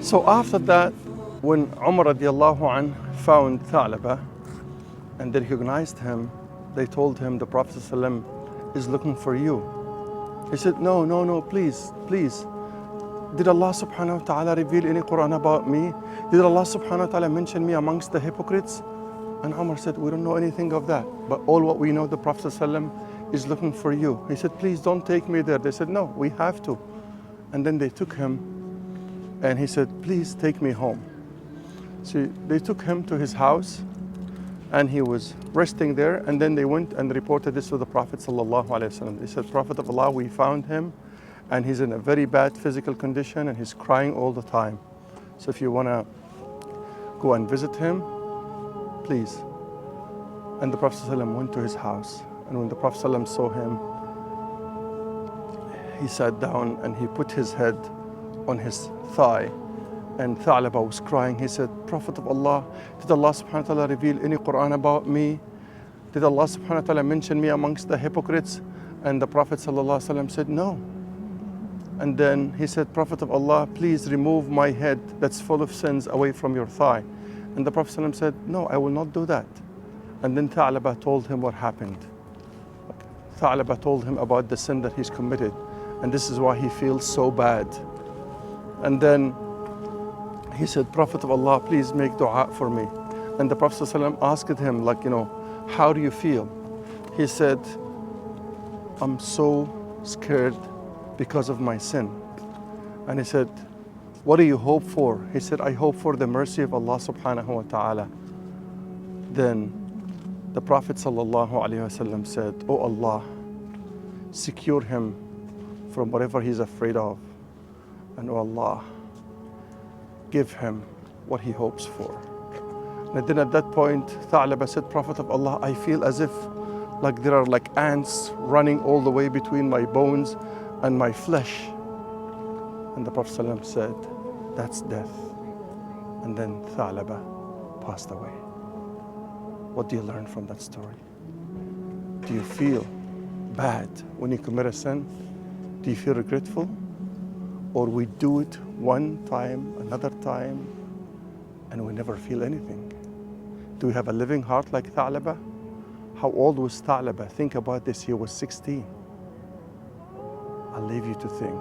So after that, when Umar radiallahu anh found Thalaba and they recognized him, they told him the Prophet ﷺ is looking for you. He said, no, please. Did Allah subhanahu wa ta'ala reveal any Quran about me? Did Allah subhanahu wa ta'ala mention me amongst the hypocrites? And Umar said, we don't know anything of that. But all what we know, the Prophet ﷺ is looking for you. He said, please don't take me there. They said, no, we have to. And then they took him and he said, please take me home. So they took him to his house and he was resting there. And then they went and reported this to the Prophet ﷺ. They said, Prophet of Allah, we found him and he's in a very bad physical condition and he's crying all the time. So if you want to go and visit him, please. And the Prophet ﷺ went to his house. And when the Prophet ﷺ saw him, he sat down and he put his head on his thigh. And Thalaba was crying. He said, Prophet of Allah, did Allah subhanahu wa ta'ala reveal any Quran about me? Did Allah subhanahu wa ta'ala mention me amongst the hypocrites? And the Prophet ﷺ said, no. And then he said, Prophet of Allah, please remove my head that's full of sins away from your thigh. And the Prophet ﷺ said, no, I will not do that. And then Thalaba told him what happened. Thalaba told him about the sin that he's committed. And this is why he feels so bad. And then he said, Prophet of Allah, please make dua for me. And the Prophet ﷺ asked him, how do you feel? He said, I'm so scared because of my sin. And he said, what do you hope for? He said, I hope for the mercy of Allah subhanahu wa ta'ala. Then the Prophet sallallahu alaihi wasallam said, oh Allah, secure him from whatever he's afraid of. And oh Allah, give him what he hopes for. And then at that point, Thalaba said, Prophet of Allah, I feel as if there are ants running all the way between my bones and my flesh. And the Prophet ﷺ said, that's death. And then Thalaba passed away. What do you learn from that story? Do you feel bad when you commit a sin? Do you feel regretful? Or we do it one time, another time, and we never feel anything? Do we have a living heart like Thalaba? How old was Thalaba? Think about this, he was 16. I'll leave you to think.